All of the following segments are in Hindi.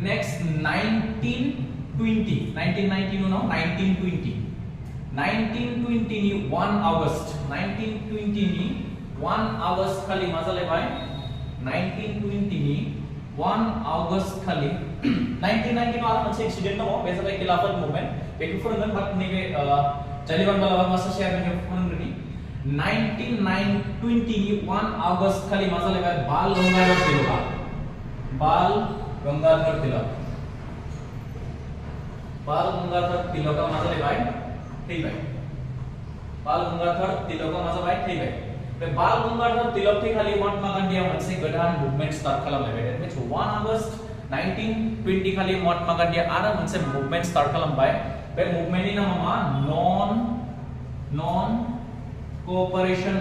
next 1920 1919 उनाव 1920 1920 नि 1 August 1920 नि 1 August खालि मा जालायबाय 1920 नि 1 August खालि 1919 आरो मोनसे एक्सिडेन्ट दङ बे जाबाय खिलाफत मुभमेन्ट बेखौ फोरोंगोन बाट नैबे जालिबान बालाबा मास्टार शेयारमेन फोरोंग्रोनि 1920 नि 1 August खालि मा जालायबाय बाल गंगाधर तिलकआ मा जालायबाय थैबाय बाल गंगाधर तिलकआ मा जाबाय थैबाय बे बाल गंगाधर तिलक थैखालि महात्मा गान्धीया मोनसे गोदान मुभमेन्ट स्टार्ट खालामलायबाय दैट मीन्स 1 August 1920 खालि महात्मा गान्धीया आरो मोनसे मुभमेन्ट स्टार्ट खालामबाय बे मुभमेन्टनि नामा मा नन कोऑपरेशन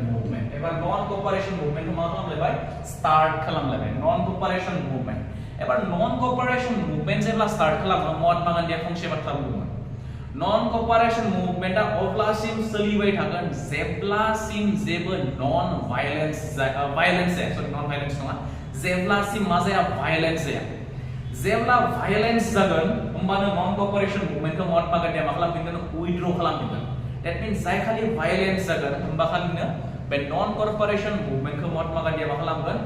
मुभमेन्ट एबार नन कोऑपरेशन मुभमेन्ट मा खालामलायबाय स्टार्ट खालामलायबाय नन कोऑपरेशन मुभमेन्ट एबार नन कोऑपरेशन मुभमेन्ट जेब्ला स्टार्ट खालामो महात्मा गान्धीया फंसे बाथ्रा बुंदोंमोन नन कोऑपरेशन मुभमेन्टआ अब्लासिम सोलिबाय थागोन जेब्लासिम जेबो नन भायलेंस नङा जेब्लासिम मा जाया भायलेंस जाया जेब्ला भायलेंस जागोन होमबानो नन कोऑपरेशन मुभमेन्टखौ महात्मा गान्धीया मा खालामफिनगोन उइथड्र खालामफिनगोन दैट मीन्स जाय खालि भायलेंस जागोन होमबा खालिनो बे नन कोऑपरेशन मुभमेन्टखौ महात्मा गान्धीया मा खालामगोन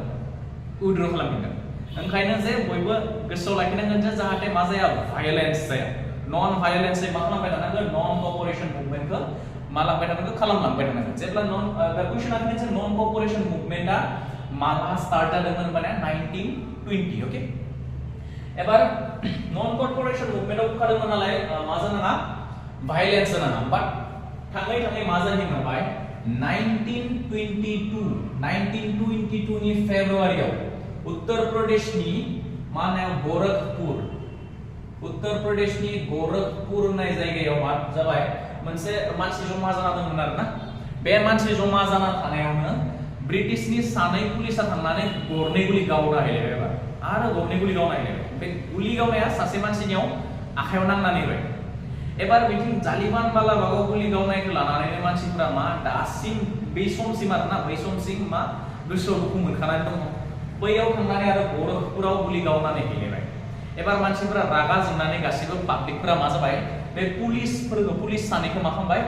उइथड्र खालामफिनगोन ओंखायनो जे बयबो गोसोआव लाखिनांगोन जे जाहाथे मा जाया भायलेंस जाया नन भायलेंस मा खालामबाय थानांगोन नन कोऑपरेशन मुभमेन्टखौ मा लांबाय थानांगोन खालामलांबाय थानांगोन जेब्ला नन दा क्वेश्चन आखिनि जे नन कोऑपरेशन मुभमेन्टआ माला स्टार्ट जादोंमोन माने 1920 ओके एबार नन कोऑपरेशन मुभमेन्टआव ओंखारदोंमोन नालाय मा जानाङा भायलेंस जानाङा बाट थाङै थाङै मा जाहैबाय 1922 नि फेब्रुवारियाव उत्तर प्रदेशनि मा होनो गोरखपुर होननाय जायगायाव मा जाबाय मोनसे मानसि जमा जाना दंमोन आरोना बे मानसि जमा जाना थानायावनो ब्रिटिशनि सानै पुलिसा थांनानै गरनै गुलि गावना हैलायबाय आरो गरनै गुलि गावना हैलायबाय बे गुलि गावनाया सासे मानसिनियाव आखायाव नांनानै होबाय एबार बिथिं जालिबान बालाबागाव गुलि गावनायखौ लानानै मानसिफोरा मा दासिम बै समसिम आरोना बै समसिम मा गोसोआव दुखु मोनखानानै दङ बैयाव थांनानै आरो गोरखपुराव गुलि गावनानै हैलायबाय एबार मानसिफोरा रागा जोंनानै गासिबो पाब्लिकफोरा मा जाबाय बे पुलिस सानैखौ मा खालामबाय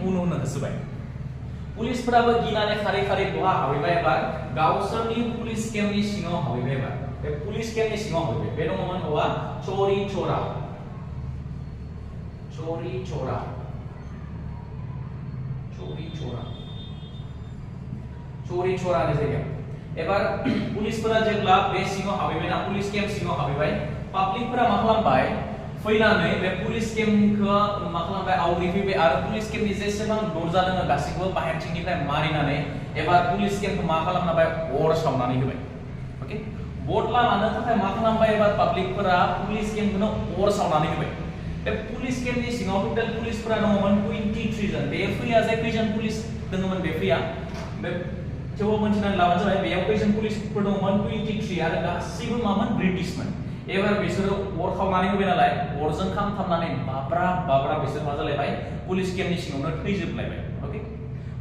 उन होसोबाय पुलिसफोराबो गिनानै खारै बहा हाबैबाय एबार गावसोरनि पुलिस केम्पनि सिङाव हाबैबाय एबार बे पुलिस केम्पनि सिङाव हाबैबाय बे दङमोन न'आ चोरी चोरा नि जायगायाव एबार पुलिसफोरा जेब्ला बे सिङाव हाबैबाय ना पुलिस केम्प सिङाव हाबैबाय पाब्लिकफोरा मा खालामबाय फैनानै बे पुलिस केम्पखौ मा खालामबाय आवग्रिफैबाय आरो पुलिस केम्पनि जेसेबां दरजा दङ गासिबो बाहेरथिंनिफ्राय मारिनानै एबार पुलिस केम्पखौ मा खालामनाय अर सावनानै होबाय ओके बदला लानो थाखाय मा खालामबाय एबार पाब्लिकफोरा पुलिस केम्पखौ अर सावनानै होबाय बे पुलिस केम्पनि सिङाव टोटल पुलिसफोरा दङमोन 23 जन बे फैया जे खैजन पुलिस दङमोन बे फैया बे थेवबो मोनथिनानै लाबानो जाबाय बेयाव खैजन पुलिसफोर दङमोन 23 आरो गासिबो मामोन ब्रिटिशमोन एबार बिसोरो अर खावनानै होबाय नालाय अरजों खामथाबनानै बाब्रा बिसोर मा जालायबाय पुलिस केम्पनि सिङावनो थैजोबलायबाय ओके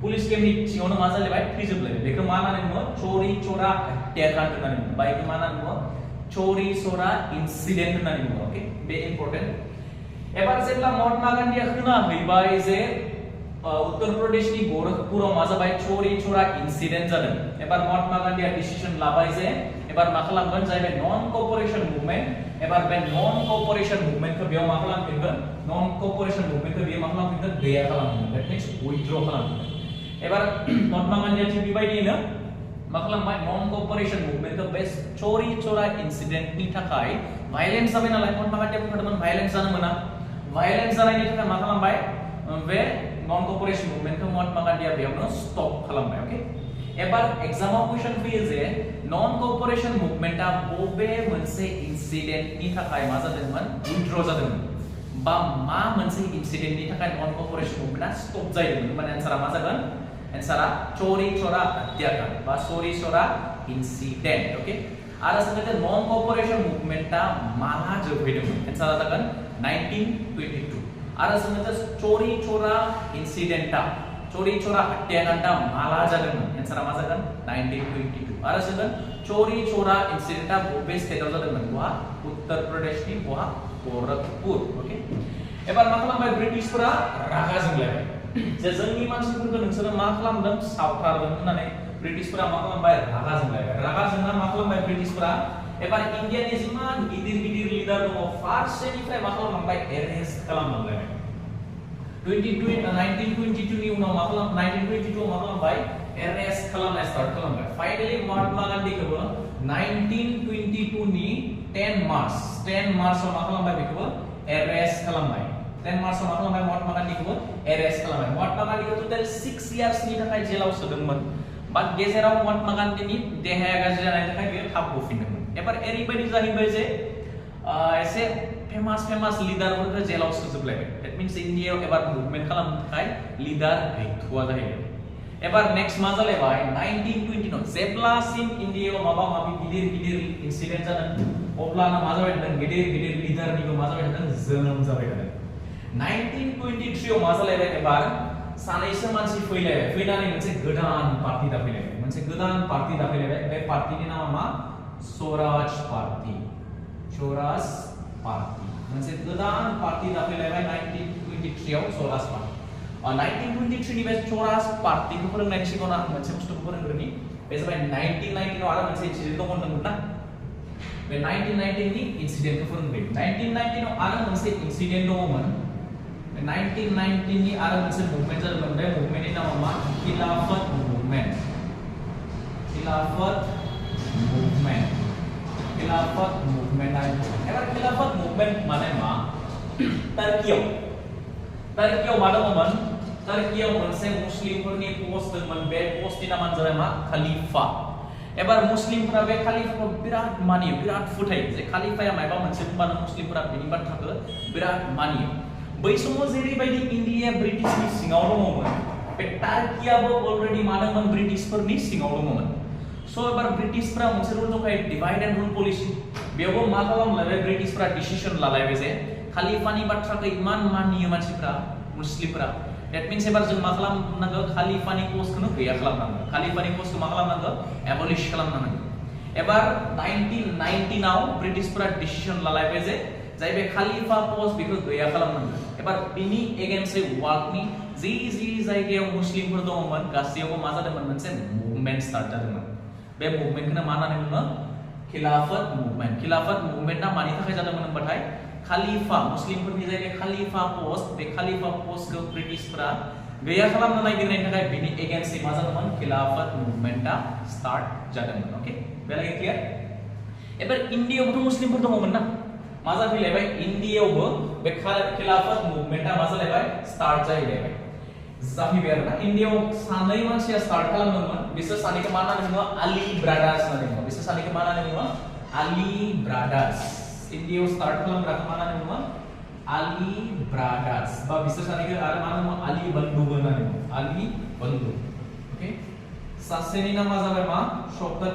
पुलिस केम्पनि सिङावनो मा जालायबाय थैजोबलायबाय बेखौ मा होननानै बुङो चोरी चोरा हत्याकांड होननानै बुङो बायखौ मा होननानै बुङो चोरी चोरा इन्सिडेन्ट होननानै बुङो ओके बे इम्पोर्टेन्ट एबार जेब्ला महात्मा गान्धीया खोनाहैबाय जे उत्तर प्रदेशनि गोरखपुराव मा जाबाय चोरी चोरा इन्सिडेन्ट जादों एबार महात्मा गान्धीया डिसिजन लाबाय जे एबार मा खालामगोन जाय नन कोऑपरेशन मुभमेन्ट एबार बे नन कोऑपरेशन मुभमेन्टखौ बेयाव मा खालामफिनगोन नन कोऑपरेशन मुभमेन्टखौ बेयाव मा खालामफिनगोन गैया खालामफिनगोन दैट मीन्स उइथड्र खालामफिनगोन एबार महात्मा गान्धीया थिग बेबायदिनो मा खालामबाय नन कोऑपरेशन मुभमेन्टखौ बे चोरी चोरा इन्सिडेन्टनि थाखाय भायलेंस जाबाय नालाय महात्मा गान्धीया बुंदोंमोन भायलेंस जानो मोना भायलेंस जानायनि थाखाय मा खालामबाय बे नन कोऑपरेशन मुभमेन्टखौ महात्मा गान्धीया बेयावनो स्टप खालामबाय ओके एबार एग्जामाव क्वेश्चन फैयो जे नन कोऑपरेशन मुभमेन्टआ बबे मोनसे इन्सिडेन्टनि थाखाय मा जादोंमोन उइथड्र जादोंमोन बा मा मोनसे इन्सिडेन्टनि थाखाय नन कोऑपरेशन मुभमेन्टआ स्टप जादोंमोन माने आन्सारा मा जागोन आन्सारा चोरी चोरा हत्याकांड बा चोरी चोरा इन्सिडेन्ट ओके आरो जोङो नन कोऑपरेशन मुभमेन्टआ माला जोबहैदोंमोन आन्सारा जागोन 1922 आरो जोङो चोरी चोरा इन्सिडेन्टआ चोरी चोरा हत्याकांडा माला जादोंमोन एन्सारा मा जागोन 1922 आरो जोङो चोरी चोरा इन्सिडेन्टआ बबे स्टेटआव जादोंमोन बहा उत्तर प्रदेशनि बहा गोरखपुर ओके एबार मा खालामबाय ब्रिटिशफोरा रागा जोंलायबाय जे जोंनि मानसिफोरखौ नोंसोरो मा खालामदों सावथारदों होननानै ब्रिटिशफोरा मा खालामबाय रागा जोंना मा खालामबाय ब्रिटिशफोरा एबार इन्डियानि जिमान गिदिर गिदिर लिडार दङ फारसेनिफ्राय मा खालामबाय एरेस्ट खालामलांबाय 1922 नि उनाव मा खालाम 1922 मा खालामबाय एरेस्ट खालामनाय स्टार्ट खालामबाय फाइनली महात्मा गान्धीखौबो 1922 नि 10 मार्चआव मा खालामबाय बेखौबो एरेस्ट खालामबाय 10 मार्चआव मा खालामबाय महात्मा गान्धीखौबो एरेस्ट खालामबाय महात्मा गान्धीखौ टोटेल 6 इयार्सनि थाखाय जेलाव सोदोंमोन बाट गेजेराव महात्मा गान्धीनि देहाया गाज्रि जानायनि थाखाय बियो थाब गफिनदोंमोन एबार एरैबायदि जाहैबाय जे एसे फेमास लिडारफोरखौ जेलाव सोजोबलायबाय दैट मीन्स इन्डियायाव एबार मुभमेन्ट खालामनो थाखाय लिडार गैथ'वा जाहैबाय एबार नेक्स्ट मा जालायबाय 1929 जेब्लासिम इन्डियायाव माबा माबि गिदिर इन्सिडेन्ट जादों अब्लानो मा जाबाय थादों गिदिर लिडारनिबो मा जाबाय थादों जोनोम जाबाय थादों 1923 आव मा जालायबाय एबार सानैसो मानसि फैनानै मोनसे गोदान पार्टी दाफैलायबाय बे पार्टीनि नामा मा स्वराज पार्टी मोनसे गोदान पार्टी दाफैलायबाय 1923 आव स्वराज पार्टी 1923 नि बे स्वराज पार्टीखौ फोरोंनायनि सिगाङाव आं मोनसे बुस्थुखौ फोरोंग्रोनि बे जाबाय 1919 आव आरो मोनसे इन्सिडेन्ट दंमोन ना बे 1919 नि इन्सिडेन्टखौ फोरोंबाय 1919 आव आरो मोनसे इन्सिडेन्ट दङमोन 1919 नि आरो मोनसे मुभमेन्ट जादोंमोन बे मुभमेन्टनि नामा मा खिलाफत मुभमेन्ट एबार खिलाफत मुभमेन्ट माने मा टार्कियाव मा दङमोन टार्कियाव मोनसे मुस्लिमफोरनि पोस्ट दंमोन बे पोस्टनि नामानो जाबाय मा खलिफा एबार मुस्लिमफोरा बे खलिफाखौ बिराद मानियो बिराद फोथायो जे खलिफाया मायबा मोनसे बुंबानो मुस्लिमफोरा बेनि बाथ्राखौ बिराद मानियो बै समाव जेरैबायदि इन्डिया ब्रिटिशनि सिङाव दङमोन बे टार्कियाबो अलरेडि मा दंमोन ब्रिटिशफोरनि सिङाव दङमोन सो एबार ब्रिटिशफोरा मोनसे रुल दंखायो डिवाइड एन्ड रुल पलिसि बेयावबो मा खालामलायबाय ब्रिटिशफोरा डिसिजन लालायबाय जे खलिफानि बाथ्राखौ इमान मानियो मानसिफोरा मुस्लिमफोरा दैट मीन्स एबार जों मा खालामनांगौ खलिफानि पोस्टखौनो गैया खालामनांगौ खलिफानि पोस्टखौ मा खालामनांगौ एबलिश खालामनांगौ एबार 1919 आव ब्रिटिशफोरा डिसिजन लालायबाय जे जाय बे खलिफा पोस्ट बेखौ गैया खालामनांगौ एबार बिनि एगेन्स्टै वर्ल्डनि जि जायगायाव मुस्लिमफोर दङमोन गासैयावबो मा जादोंमोन मोनसे मुभमेन्ट स्टार्ट जादोंमोन बे मुभमेन्टखौनो मा होननानै बुङो खिलाफत मुभमेन्टआ मानि थाखाय जादोंमोन होनबाथाय खलिफा मुस्लिमफोरनि जायगायाव खलिफा पोस्टखौ ब्रिटिशफोरा गैया खालामनो नागिरनायनि थाखाय बिनि एगेन्स्टै मा जादोंमोन खिलाफत मुभमेन्टआ स्टार्ट जादोंमोन ओके बेलागे क्लियर एबार इन्डियायावबोथ' मुस्लिमफोर दङमोन ना मा जाफैलायबाय इन्डियायावबो बे खिलाफत मुभमेन्टआ मा जालायबाय स्टार्ट जाहैलायबाय जाफैबाय आरोना इन्डियायाव सानै मानसिया स्टार्ट खालामदोंमोन बिसोर सानैखौ मा होननानै बुङो आली ब्रादार्स होननानै बुङो बिसोर सानैखौ मा होननानै बुङो आली ब्रादार्स इन्डियायाव स्टार्ट खालामग्राखौ मा होननानै बुङो आली ब्रादार्स बा बिसोर सानैखौ आरो मा होनो आली बन्धुबो होननानै बुङो आली बन्धु ओके सासेनि नामा जाबाय मा शौकत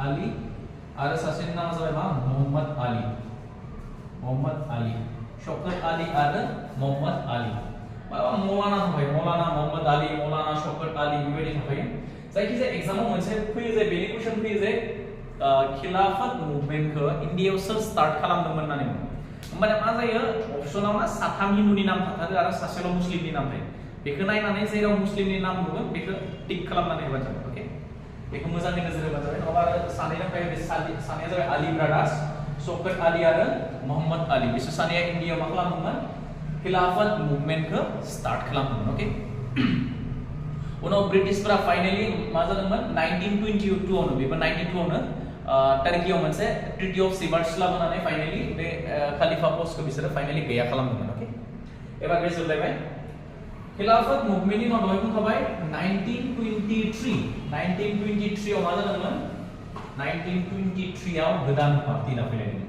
आली आरो सासेनि नामा जाबाय मा मोहम्मद आली शौकत आली आरो मोहम्मद आली माबा मौलाना थाबाय मौलाना मोहम्मद आली मौलाना शौकत आली बेबायदि थाबाय जायखिजाया एग्जामाव मोनसे फैयो जे बेनि कुइसन फैयो जे खिलाफत मुभमेन्टखौ इन्डियायाव सोर स्टार्ट खालामदोंमोन होननानै होमबाना मा जायो अपसनाव ना साथाम हिन्दुनि नाम थाथारो आरो सासेल' मुस्लिमनि नाम थायो बेखौ नायनानै जेराव मुस्लिमनि नाम नुगोन बेखौ टिक खालामनानै होबानो जाबाय ओके बेखौ मोजाङै नोजोर होबानो जाबाय नङाबा आरो सानैना फैयो बे सानैया जाबाय आली ब्रादार्स शौकत आली आरो मोहम्मद आली बिसोर सानैया इन्डियायाव मा खालामदोंमोन खिलाफत मुभमेन्टखौ स्टार्ट खालामदोंमोन ओके उनाव ब्रिटिशफोरा फाइनली मा जादोंमोन 1922 आवनो बेबो 92 आवनो टार्कियाव मोनसे ट्रिटी अफ सिबार्ट्स लाबोनानै फाइनली बे खलिफा पोस्टखौ बिसोरो फाइनली गैया खालामदोंमोन ओके एबार बे जोबलायबाय खिलाफत मुभमेन्टनि उनाव दहाय बुंखाबाय 1923 आव मा जादोंमोन 1923 आव गोदान पार्टी दाफैलायदोंमोन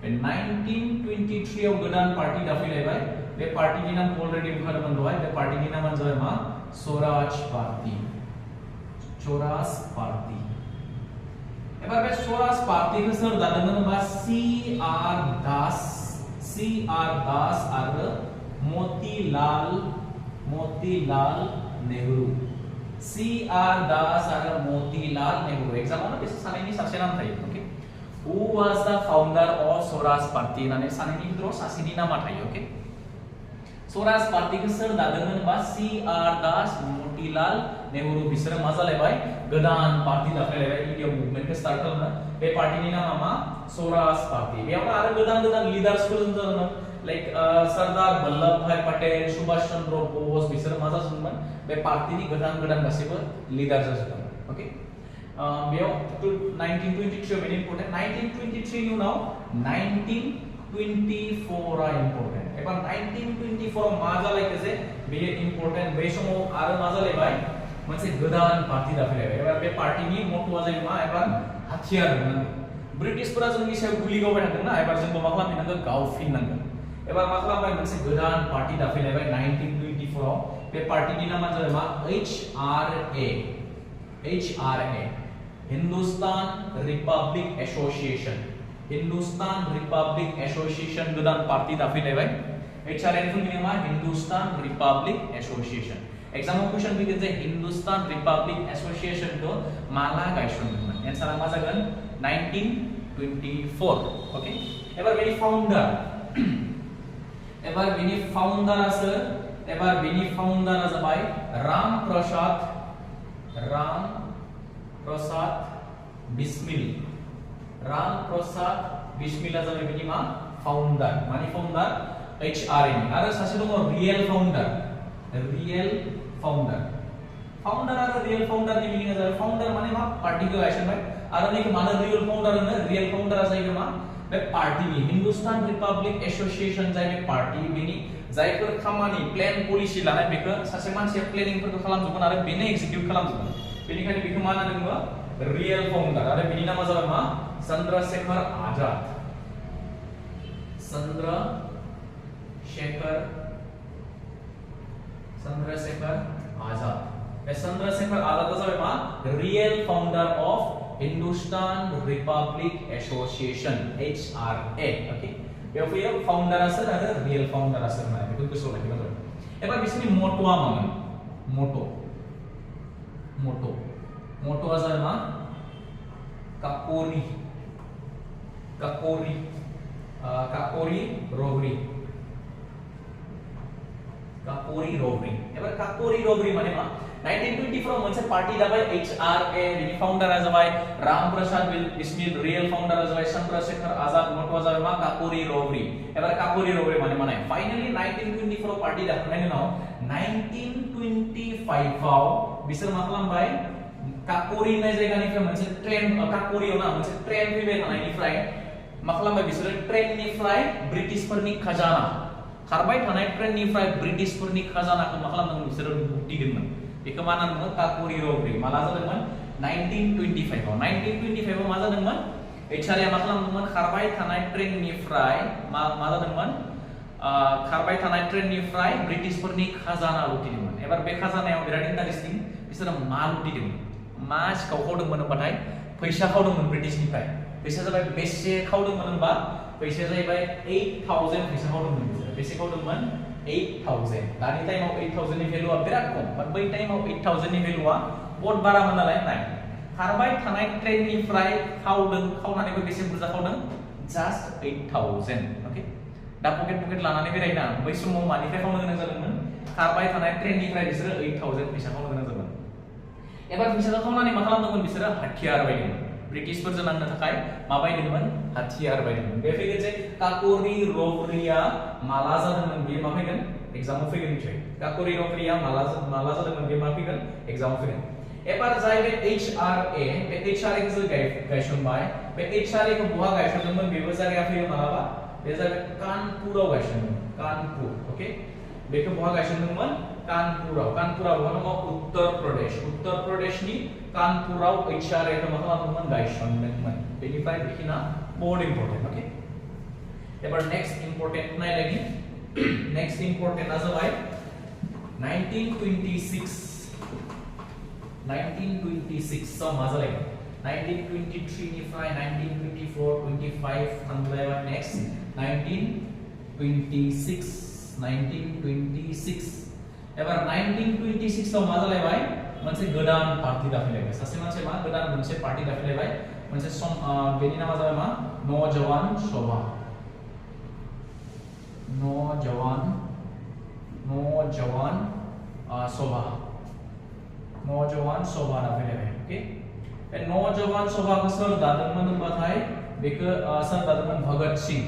बे 1923 आव गोदान पार्टी दाफैलायबाय बे पार्टीनि नाम अलरेडी बुंखादोंमोन दहाय बे पार्टीनि नामानो जाबाय मा स्वराज पार्टी एबार बे स्वराज पार्टीखौ सोर दादोंमोन होनबा सी आर दास आरो मोतीलाल नेहरू CR दास आरो मोतीलाल नेहरू एग्जामाव बिसोर सानैनि सासे नाम थायो okay who was the founder of Swaraj party होननानै सानैनि गेजेराव सासेनि नामा थायो ओके स्वराज पार्टीखौ सोर दादोंमोन बा CR दास मोतीलाल नेहरू बिसोरो मा जालायबाय गोदान पार्टी दाफायलायबाय इंडिया मुभमेन्टखौ स्टार्ट खालामनो बे पार्टीनि नामा मा स्वराज पार्टी बेयाव आरो गोदान गोदान लिडार्सफोर दंमोन लाइक सरदार वल्लभभाई पटेल सुभाष चंद्र बोस बिसोर मा जाजोबदोंमोन बे पार्टीनि गोदान गोदान गासैबो लिडार जाजोबदोंमोन ओके बेयाव 1923 वेरी इंपोर्टेंट 1923 नि उनाव 1924 आ इंपोर्टेंट एबार 1924 मा जालायखो जे बे इंपोर्टेंट बे समाव आरो मा जालायबाय मोनसे गोदान पार्टी दाफायलायबाय एबार बे पार्टीनि मट'आ जायो मा एबार हाथियार होननांगौ ब्रिटिशफोरा जोंनि सायाव गुलि गावबाय थादोंना एबार जोंबो मा खालामफिननांगौ गावफिननांगौ एबार मा खालामबाय मोनसे गोदान पार्टी दाफायलायबाय 1924 आव बे पार्टीनि नामा जाबाय मा HRA हिंदुस्तान रिपब्लिक एसोसिएशन गोदान पार्टी दाफायलायबाय HRA नि फुल मिनिं मा हिंदुस्तान रिपब्लिक एसोसिएशन एग्जामाव क्वेश्चन फैगोन जे हिंदुस्तान रिपब्लिक एसोसिएशन को माला गायसनदोंमोन आन्सारा मा जागोन 1924 ओके एबार बेनि फाउंडारा जाबाय राम प्रसाद बिस्मिल जाबाय बेनि मा फाउंडार मानि फाउंडार HRA नि आरो सासे दङ रियेल फाउंडार आरो रियेल फाउंडारनि मिनिंआ जाबाय फाउंडार माने मा पार्टीखौ गायसनबाय आरो नैखौ मानो रियेल फाउंडार होनो रियेल फाउंडारा जाहैबाय मा बे पार्टीनि हिंदुस्तान रिपब्लिक एसोसिएशन जाय बे पार्टी बेनि जायफोर खामानि प्लेन पलिसि लानाय बेखौ सासे मानसिया प्लेनिंफोरखौ खालामजोबगोन आरो बेनो एक्जिक्यूट खालामजोबगोन बेनिखायनो बेखौ मा होनना बुङो रियेल फाउंडार आरो बेनि नामा जाबाय मा चंद्रशेखर आजाद बे चंद्रशेखर आजाद जाबाय मा real founder of Hindustan republic association HRA okay बेयाव फैयो फाउंडारा सोर आरो रियेल फाउंडारा सोर होननानै बेखौ गोसोआव लाखिबानो जाबाय एबार बिसोरनि मट'आ मामोन मट'आ जाबाय मा काकोरी रोबरी एबार काकोरी रोबरी माने मा 1924 मोनसे पार्टी दाबाय HRA बिनि फाउंडारा जाबाय राम प्रसाद बिस्मिल रियेल फाउंडारा जाबाय चंद्रशेखर आजाद मट'आ जाबाय मा काकोरी रोबरी एबार काकोरी रोबरी माने फाइनली 1924 पार्टी दाखांनायनि उनाव 1925 आव बिसोर मा खालामबाय काकोरी होननाय जायगानिफ्राय मोनसे ट्रेन काकोरीयाव ना मोनसे ट्रेन फैबाय थानायनिफ्राय मा खालामबाय बिसोर ट्रेननिफ्राय ब्रिटिशफोरनि खजाना खारबाय थानाय ट्रेननिफ्राय ब्रिटिशफोरनि खजानाखौ मा खालामदोंमोन बिसोर लुटिदोंमोन बेखौ मा होनोमोन काकोरी रोबरी माला जादोंमोन 1925 आव मा जादोंमोन HRA मा खालामदोंमोन खारबाय थानाय ट्रेननिफ्राय मा जादोंमोन खारबाय थानाय ट्रेननिफ्राय ब्रिटिशफोरनि खजाना लुटिदोंमोन एबार बे खजानायाव बिराद इन्टारेस्टिं बिसोर मा लुटिदोंमोन मा सिखाव खावदोंमोन होनबाथाय फैसा खावदोंमोन ब्रिटिशनिफ्राय फैसा जाबाय बेसे खावदोंमोन होनबा फैसाया जाहैबाय 8000 फैसा खावदोंमोन बिसोर बेसे खावदोंमोन 8000 दानि टाइमाव 8000 नि भेलुआ बिराद खम बाट बै टाइमाव 8000 नि भेलुआ बहुत बारामोन नालाय नाय खारबाय थानाय ट्रेननिफ्राय खावनानैबो बेसे बुरजा खावदों जास्ट 8000 ओके दा पकेट लानानै बेरायना बै समाव मानिफ्राय खावनो गोनां जादोंमोन खारबाय थानाय ट्रेननिफ्राय बिसोर 8000 फैसा खावनो गोनां जादोंमोन एबार फैसाखौ खावनानै मा खालामदोंमोन बिसोर हाथियार बायदोंमोन ब्रिटिशफोरजों नांनो थाखाय मा बायदोंमोन हाथियार बायदोंमोन बे फैगोन जे काकोरी रोबरीया माला जादोंमोन बे मा फैगोन एग्जामाव फैगोन निश्चय काकोरी रोबरीया माला जादोंमोन बे मा फैगोन एग्जामाव फैगोन एबार जाय बे HRA खौ गायसनबाय बे HRA खौ बहा गायसनदोंमोन बेबो जायगाया फैयो मालाबा बे जाबाय कानपुराव गायसनदोंमोन कानपुर ओके बेखौ बहा गायसनदोंमोन कानपुराव बहा दङ उत्तर प्रदेशनि कानपुराव HRA खौ मा खालामदोंमोन गायसनदोंमोन बेनिफ्राय बेखिना बहुत इम्पोर्टेन्ट ओके एबार नेक्स्ट इम्पोर्टेन्ट नायलायनि नेक्स्ट इम्पोर्टेन्टआ जाबाय 1926 आव मा जालायगोन 1923 निफ्राय 1924 25 थांलायबाय नेक्स्ट 1926 1926 एबार 1926 आव मा जालायबाय मोनसे गोदान पार्टी दाफिलायबाय सासे मानसि मा गोदान मोनसे पार्टी दाफिलायबाय मोनसे सम बेनि नामा जाबाय मा नौजवान सभा नौजवान सभा दाफिलायबाय ओके बे नौजवान सभाखौ सोर दादोंमोन होनबाथाय बेखौ सोर दादोंमोन भगत सिंह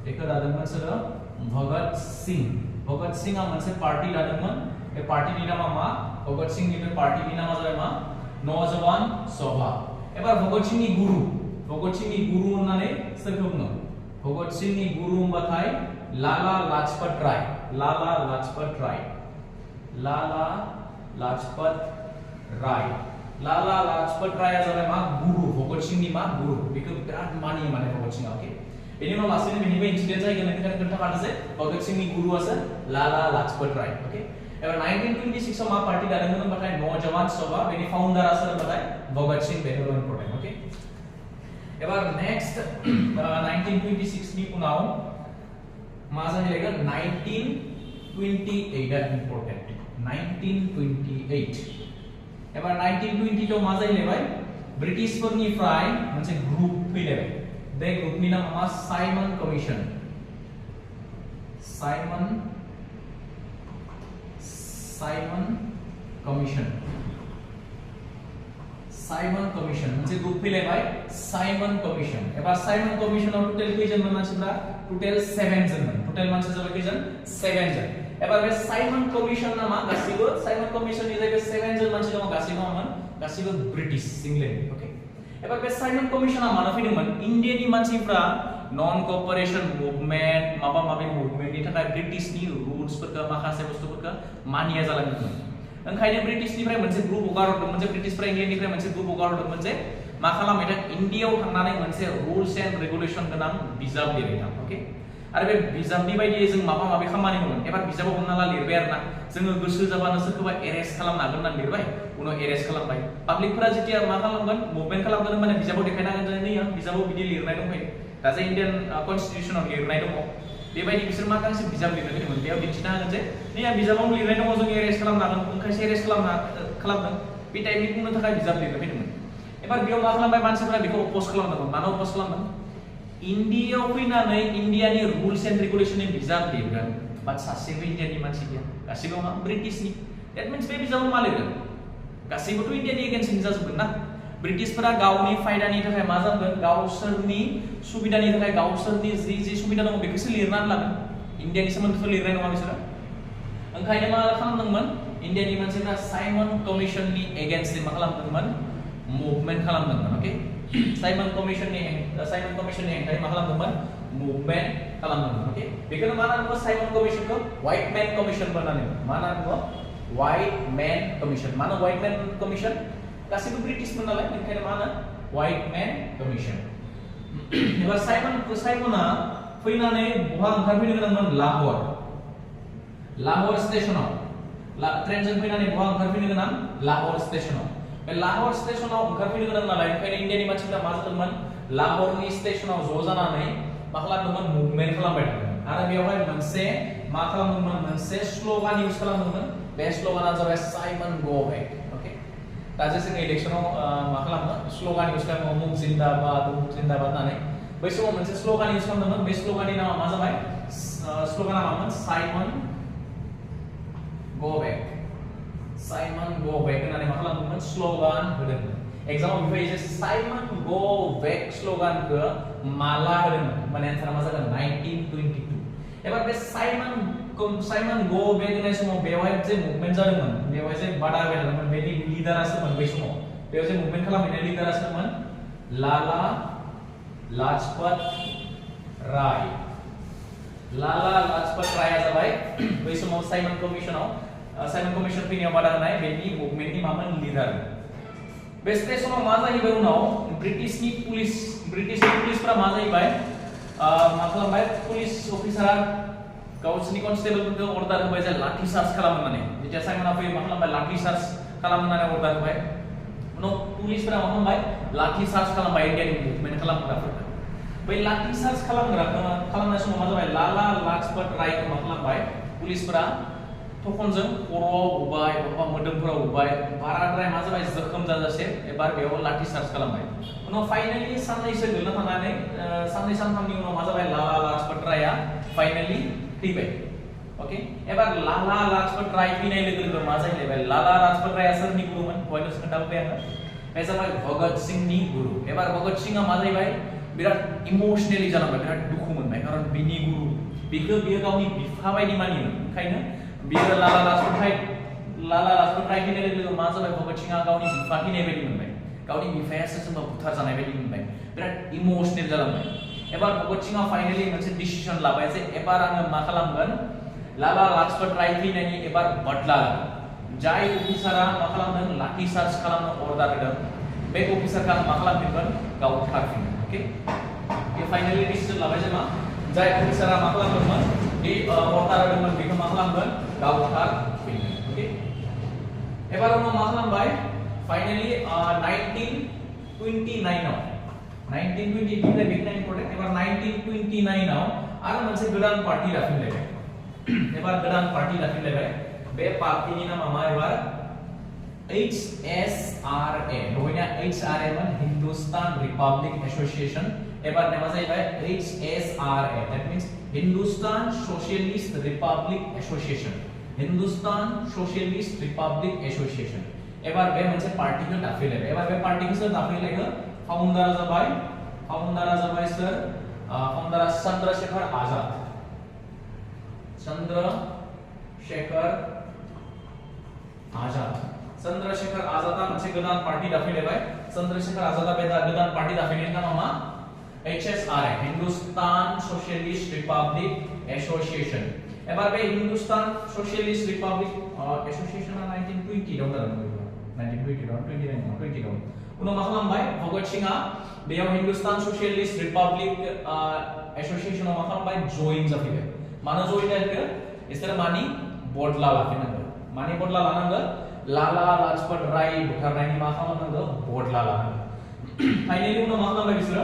बेखौ दादोंमोन सोर भगत सिंह आ मोनसे पार्टी दादोंमोन बे पार्टीनि नामा मा भगत सिंहनि बे पार्टीनि नामा जाबाय मा नौजवान सभा एबार भगत सिंहनि गुरु होननानै सोरखौ बुङो भगत सिंहनि गुरु होनबाथाय लाला लाजपत राय राया जाबाय मा गुरु भगत सिंहनि मा गुरु बेखौ बिराद मानियो माने भगत सिंह ओके बेनि उनाव लासैनो बेनिबो इन्सिडेन्ट जायगोन नोंथाङा खोन्थाखादों जे भगत सिंहनि गुरुआ सोर लाला लाजपत राय ओके एबार 1926 आव मा पार्टी दादोंमोन होनबाथाय नौजवान सभा बेनि फाउन्डारा सोर होनबाथाय भगत सिंह बेनो इम्पोर्टेन्ट ओके एबार नेक्स्ट 1926 नि उनाव मा जाहैगोन 1928 आ इम्पोर्टेन्ट 1928 एबार 1920 आव मा जाहैबाय ब्रिटिशफोरनिफ्राय मोनसे ग्रुप फैलायबाय बे ग्रुपनि नामा मा साइमन कमिशन मोनसे ग्रुप फैलायबाय साइमन कमिशन एबार साइमन कमिशनाव टोटल खैजन मानसिफोरा टोटल 7 जन टोटल मानसि जाबाय खैजन 7 जन एबार बे साइमन कमिशन नामा गासिबो साइमन कमिशननि जायगा 7 जन मानसि दङ गासिबो ब्रिटिश इंग्लैंड ओके एबार बे साइमन कमिशना मानो फैदोंमोन इन्डियानि मानसिफ्रा नन कोऑपरेशन मुभमेन्ट माबा मुभमेन्टनि थाखाय ब्रिटिशनि रुल्सफोरखौ माखासे बुस्थुफोरखौ मानिया जालांदोंमोन ओंखायनो ब्रिटिशनिफ्राय मोनसे ग्रुप हगारहरदोंमोन जे ब्रिटिशफ्रा इंग्लैंडनिफ्राय मोनसे ग्रुप हगारहरदोंमोन जे मा खालामैथां इन्डियायाव थांनानै मोनसे रुल्स एन्ड रेगुलेशन गोनां बिजाब लिरैथां ओके आरो बे बिजाबनि बायदियै जों माबा खामानि मावगोन एबार बिजाबाव हमना ला लिरबाय आरोना जोङो गोसो जाबानो सोरखौबा एरेस्ट खालामनो हागोन होननानै लिरबाय उनाव एरेस्ट खालामबाय पाब्लिकफोरा जेतिया मा खालामगोन मुभमेन्ट खालामगोन माने बिजाबाव देखायना होगोन जे नै बिजाबाव बिदि लिरनाय दंखायो दा जे इन्डियान कन्स्टिट्यूशनाव लिरनाय दङ बेबायदि बिसोर मा गांसे बिजाब लिरनो फैदोंमोन बेयाव दिन्थिना होगोन जे नै बिजाबाव लिरनाय दङ जों एरेस्ट खालामनो हागोन ओंखायसो एरेस्ट खालामदों बे टाइपनि बुंनो थाखाय बिजाब लिरनो फैदोंमोन एबार बेयाव मा खालामबाय मानसिफोरा बेखौ अपोज खालामदोंमोन मानो अपोज खालामदों इन्डियायाव फैनानै इन्डियानि रुल्स एन्ड रेगुलेशननि बिजाब लिरगोन बाट सासेबो इन्डियानि मानसि गैया गासिबो मा ब्रिटिशनि दैट मीन्स बे बिजाबाव मा लिरगोन गासिबोथ' इन्डियानि एगेन्स्टनि जाजोबगोन ना ब्रिटिशफोरा गावनि फायदानि थाखाय मा जागोन गावसोरनि सुबिदानि थाखाय गावसोरनि जि सुबिदा दङ बेखौसो लिरनानै लागोन इन्डियानि सोमोन्दैथ' लिरनाय नङा बिसोरो ओंखायनो मा खालामदोंमोन इन्डियानि मानसिफोरा साइमन कमिशननि एगेन्स्टै मा खालामदोंमोन मुभमेन्ट खालामदोंमोन ओके साइमन कमिशननि हेंथायै मा खालामदोंमोन मुभमेन्ट खालामदोंमोन ओके बेखौनो मा होनना बुङो साइमन कमिशनखौ व्हाइट मैन कमिशन होननानै मा होनना बुङो व्हाइट मैन कमिशन मानो व्हाइट मैन कमिशन गासिबो ब्रिटिशमोन नालाय ओंखायनो मा होनो व्हाइट मैन कमिशन एबार साइमना फैनानै बहा ओंखारफैनो गोनांमोन लाहौर स्टेशनाव ट्रेनजों फैनानै बहा ओंखारफैनो गोनां लाहौर स्टेशनाव बे लाहौर स्टेशनाव ओंखारफैनो गोनां नालाय ओंखायनो इन्डियानि मानसिफोरा मा जादोंमोन लाहौरनि स्टेशनाव ज' जानानै मा खालामदोंमोन मुभमेन्ट खालामबाय थादोंमोन आरो बेवहाय मोनसे मा खालामदोंमोन मोनसे स्ल'गान इउज खालामदोंमोन बे स्ल'गाना जाबाय साइमन गो बैक ओके दा जे जों इलेक्शनाव मा खालामो स्ल'गान इउज खालामो मुख जिन्दाबाद होननानै बै समाव मोनसे स्ल'गान इउज खालामदोंमोन बे स्ल'गाननि नामा मा जाबाय स्ल'गाना मामोन साइमन गो बैक होननानै मा खालामदोंमोन स्ल'गान होदोंमोन एग्जामाव फैयो जे साइमन गो बैक स्ल'गानखौ माला होदोंमोन माने आन्सारा मा जागोन 1922 एबार बे साइमन गो बैक होननाय समाव बेवहाय जे मुभमेन्ट जादोंमोन बेवहाय जे बादा होबाय थादोंमोन बेनि लिडारा सोरमोन बै समाव बेयाव जे मुभमेन्ट खालामहैनाय लिडारा सोरमोन लाला लाजपत राया जाबाय बै समाव साइमन कमिशन फैनायाव बादा होनाय बेनि मुभमेन्टनि मामोन लिडार बे स्टेशनाव मा जाहैबाय उनाव ब्रिटिशनि पुलिसफोरा मा जाहैबाय मा खालामबाय पुलिस अफिसारा गावसोरनि कनस्टेबलफोरखौ अर्डार होबाय जे लाठी चार्ज खालाम होननानै जेथिया साइमना फैयो मा खालामबाय लाठी चार्ज खालाम होननानै अर्डार होबाय उनाव पुलिसफोरा मा खालामबाय लाठी चार्ज खालामबाय इन्डियानि मुभमेन्ट खालामग्राफोरखौ बै लाठी चार्ज खालामनाय समाव मा जाबाय लाला लाजपत रायखौ मा खालामबाय पुलिसफोरा थखनजों खर'आव बुबाय बबेबा मोदोमफोराव बुबाय बाराद्राय मा जाबाय जोखोम जाजासे एबार बेयाव लाठि चार्ज खालामबाय उनाव फाइनाली साननैसो गोलैना थांनानै साननै सानथामनि उनाव मा जाबाय लाला लाजपत रायआ फाइनाली थैबाय ओके एबार लाला लाजपत राय थैनाय लोगो लोगो मा जाहैलायबाय लाला लाजपत रायआ सोरनि गुरुमोन बयनोस खोन्थाबोबाय आङो बे जाबाय भगत सिंहनि गुरु एबार भगत सिंहआ मा जाहैबाय बिराद इमोशनेली जालांबाय बिराद दुखु मोनबाय खारन बिनि गुरु बियो गावनि बिफा बायदि मानियोमोन ओंखायनो बियो लाला लाजपत राय थैनाय लोगो लोगो मा जाबाय भगत सिंहआ गावनि बिफा थैनाय बायदि मोनबाय गावनि बिफायासो सोरबा बुथार जानाय बायदि मोनबाय बिराद इमोशनेल जालांबाय एबार भगत सिंहआ फाइनाली मोनसे डिसिजन लाबाय जे एबार आङो मा खालामगोन लाला लाजपत राय थैनायनि एबार बदला जाय अफिसारा मा खालामदों लाठि चार्ज खालामनो अर्डार होदों बे अफिसारखौ मा खालामफिनगोन गावथारफिनगोन ओके बे फाइनाली डिसिजन लाबाय जे मा जाय अफिसारा मा खालामदोंमोन बे अर्डार होदोंमोन बेखौ मा खालामगोन गावथारफिनगोन ओके एबार उनाव मा खालामबाय फाइनाली 1929 आव 1920 निफ्राय बेखिनि इम्पोर्टेन्ट एबार 1929 आव आरो मोनसे गोदान पार्टी दाफिनलायबाय एबार गोदान पार्टी दाफिनलायबाय बे पार्टीनि नामा मा एबार HSRA दहायना HRA मोन हिंदुस्तान रिपब्लिक एसोसिएशन एबार नामा जाहैबाय HSRA that means Hindustan socialist Republic association Hindustan socialist Republic association एबार बे मोनसे पार्टीखौ दाफिनलायबाय एबार बे पार्टीखौ सोर दाफिनलायखो फाउंडारा जाबाय सोर फाउंडारा चंद्रशेखर आजाद चंद्रशेखर आजादा मोनसे गोदान पार्टी दाफिनलायबाय चंद्रशेखर आजादा बे गोदान पार्टी दाफिननायनि नामा मा HSRA Hindustan socialist Republic association एबार बे हिंदुस्तान सोशलिस्ट रिपब्लिक एसोसिएशना 1920 आव जादोंमोन 1920 आव 29 आव उनाव मा खालामबाय भगत सिंहआ बेयाव हिंदुस्तान सोशलिस्ट रिपब्लिक एसोसिएशनाव मा खालामबाय जइन जाफैबाय मानो जइन जाखो इसोर मानि बदला लाफिननांगौ मानि बदला लानांगौ लाला लाजपत राय बुथारनायनि मा खालामनांगौ बदला लानांगौ फाइनाली उनाव मा खालामबाय बिसोर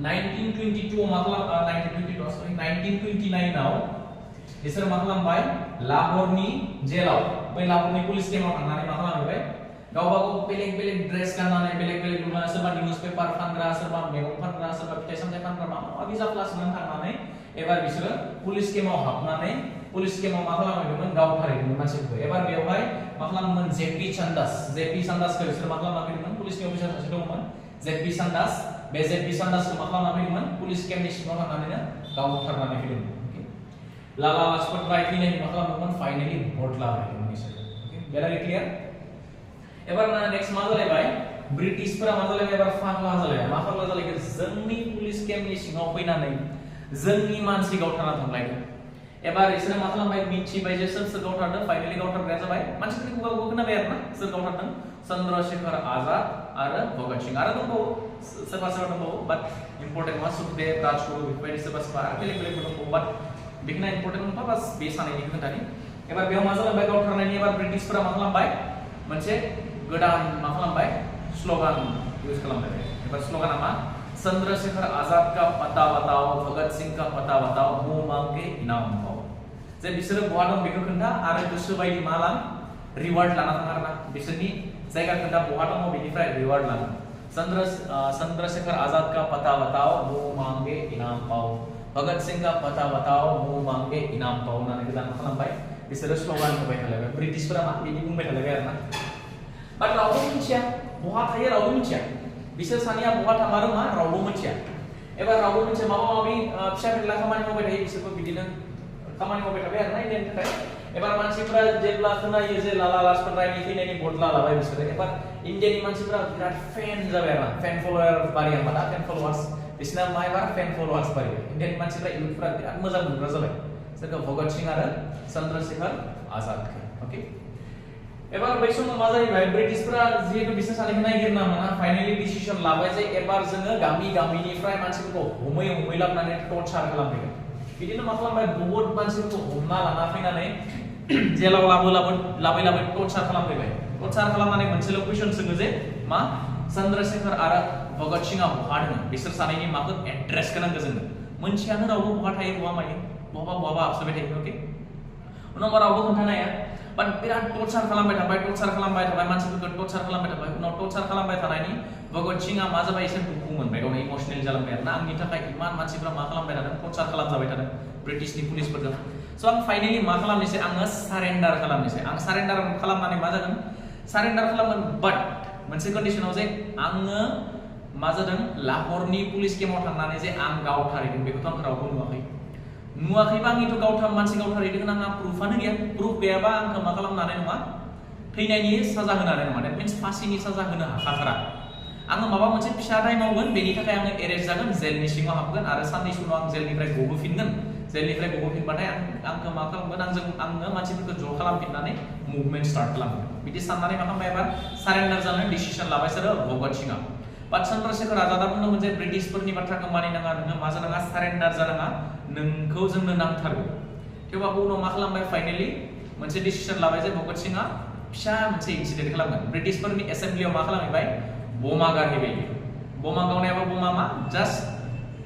1929 मा खालाम 1929 आव इसोर मा खालामबाय लाहौरनि जेलाव बै लाहौरनि पुलिस केम्पआव थांनानै मा खालामबाय गावबा गाव बेलेग बेलेग ड्रेस गाननानै बेलेग बेलेग लुना सोरबा निउज पेपार फानग्रा सोरबा मैगं फानग्रा सोरबा फिथाइ सामथाइ फानग्रा माबा बिजाब लासोनानै थांनानै एबार बिसोर पुलिस केम्पआव हाबनानै पुलिस केम्पआव मा खालामहैदोंमोन गावथारहैदोंमोन मानसिफोरखौ एबार बेवहाय मा खालामदोंमोन जेपी सान्दासखौ बिसोर मा खालामना फैदोंमोन पुलिसनि अफिसार सासे दंमोन जेपी सान्दास बे जेपी सान्दासखौ मा खालामना फैदोंमोन पुलिस केम्पनि सिङाव थांनानैनो गावथारनानै फैदोंमोन लाला लाजपत राय थैनायनि मा खालामदोंमोन फाइनाली बदला लादोंमोन बिसोर ओके बेरारि क्लियर एबार नेक्स्ट मा जालायबाय ब्रिटिशफोरा मा जालायबाय एबार फाग्ला जालायबाय मा फाग्ला जालायखो जोंनि पुलिस केम्पनि सिङाव फैनानै जोंनि मानसि गावथारना थांलायदों एबार इसोर मा खालामबाय मिथिबाय जे सोर गावथारदों फाइनाली गावथारग्राया जाबाय मानसिफोरनि खुगाखौ खोनाबाय आरोना सोर गावथारदों चंद्रशेखर आजाद आरो भगत सिंह आरो दंबावो सोरबा दंबावो बाट इम्पोर्टेन्ट मा सुखदेव राजगुरु बेफोरबायदि सोरबा बेलेग दंबावो बाट बेखिना इम्पोर्टेन्ट नङा बास बे सानैनि खोन्थानि एबार बेयाव मा जालांबाय गावथारनायनि एबार ब्रिटिशफोरा मा खालामबाय मोनसे गोदान मा खालामबाय स्लोगान इउज खालामबाय एबार स्लोगाना मा चंद्रशेखर आजाद का पता बताओ भगत सिंह का पता बताओ मुंह मांग के इनाम पाओ जे बिसोरो बहा दं बेखौ खोन्था आरो गोसो बायदि मा लां रिवार्ड लाना थां आरोना बिसोरनि जायगा खोन्था बहा दङ बेनिफ्राय रिवार्ड लां चंद्रशेखर आजाद का पता बताओ मुंह मांगे इनाम पाओ भगत सिंह का पता बताओ मुंह मांगे इनाम पाओ होननानै गोदान खालामबाय बिसोरो स्लोगान होबाय थालायबाय ब्रिटिशफोरा मा बिदि बुंबाय थालायबाय आरोना बाट रावबो मिथिया बहा थायो रावबो मिथिया बिसोर सानैया बहा थामारो मा रावबो मिथिया एबार रावबो मिथिया माबा माबि फिसा फिला खामानि मावबाय थायो बिसोरबो बिदिनो खामानि मावबाय थाबाय आरोना इन्डियानि थाखाय एबार मानसिफोरा जेब्ला खोनायो जे लाला लाजपत रायनि थैनायनि बदला लाबाय बिसोरो एबार इन्डियानि मानसिफोरा बिराद फेन जाबाय आरोना फेन फलोवार बारिया मा दा फेन फलोवार्स बिसोरना मा एबार फेन फलोवार्स बारिबाय इन्डियानि मानसिफोरा इयुथफोरा बिराद मोजां मोनग्रा जाबाय सोरखौ भगत सिंह आरो चंद्रशेखर आजादखौ ओके एबार बै समाव मा जाहैबाय ब्रिटिशफोरा जिहेतु बिसोर सानैखौ नागिरना मोना फाइनाली डिसिजन लाबाय जे एबार जोङो गामिनिफ्राय मानसिफोरखौ हमै लाबोनानै टर्चार खालामफैगोन बिदिनो मा खालामबाय बहुत मानसिफोरखौ हमना लाना फैनानै जेलाव लाबै टर्चार खालामफैबाय टर्चार खालामनानै मोनसेल' कुइसन सोङो जे मा चंद्रशेखर आरो भगत सिंहआ बहा दङ बिसोर सानैनि माखौ एड्रेस नांगौ जोंनो मोनथियानो रावबो बहा थायो बहा मायो बहाबा हाबसोबाय थायो ओके उनाव रावबो खोन्थानो हाया बाट बिराद टर्चार खालामबाय थाबाय मानसिफोरखौ टर्चार खालामबाय थाबाय उनाव टर्चार खालामबाय थानायनि भगत सिंहा मा जाबाय एसे दुखु मोनबाय गावनो इमोशनेल जालांबाय आरोना आंनि थाखाय इमान मानसिफ्रा मा खालामबाय थादों टर्चार खालामजाबाय थादों ब्रिटिशनि पुलिसफोरजों स' आं फाइनाली मा खालामनोसै आङो सारेन्डार खालामनोसै आं सारेन्डार खालामनानै मा जागोन सारेन्डार खालामगोन बाट मोनसे कन्डिशनाव जे आङो मा जादों लाहोरनि पुलिस केम्पआव थांनानै जे आं गावथारहैदों बेखौथ' आं रावबो नुवाखैबा आंनिथ' मानसि गावथारहैदों आंहा प्रुफानो गैया प्रुफ गैयाबा आंखौ मा खालामनो हानाय नङा थैनायनि साजा होनो हानाय नङा देट मिन्स फासिनि साजा होनो हाखाथारा आङो माबा मोनसे फिसा दाय मावगोन बेनि थाखाय आङो एरेस्ट जागोन जेलनि सिङाव हाबगोन आरो साननैसो उनाव आं जेलनिफ्राय गबोफिनगोन जेलनिफ्राय गबोफिनबाथाय आंखौ मा खालामगोन आङो मानसिफोरखौ ज' खालामफिननानै मुभमेन्ट स्टार्ट खालामगोन बिदि साननानै मा खालामबाय एबार सारेन्डार जानो डिसिसन लाबाय सोरो भगत सिंहा बाट चन्द्रशेखर आजादा बुंदोंमोन जे ब्रिटिशफोरनि बाथ्राखौ मानिनाङा नोङो मा जानाङा सारेन्डार जानाङा नोंखौ जोंनो नांथारगौ थेवबाबो उनाव मा खालामबाय फाइनाली मोनसे डिसिसन लाबाय जे भगत सिंहा फिसा मोनसे इन्सिडेन्ट खालामगोन ब्रिटिशफोरनि एसेम्ब्लियाव मा खालामहैबाय बमा गारहैबाय बमा गावनायाबो बमा मा जास्ट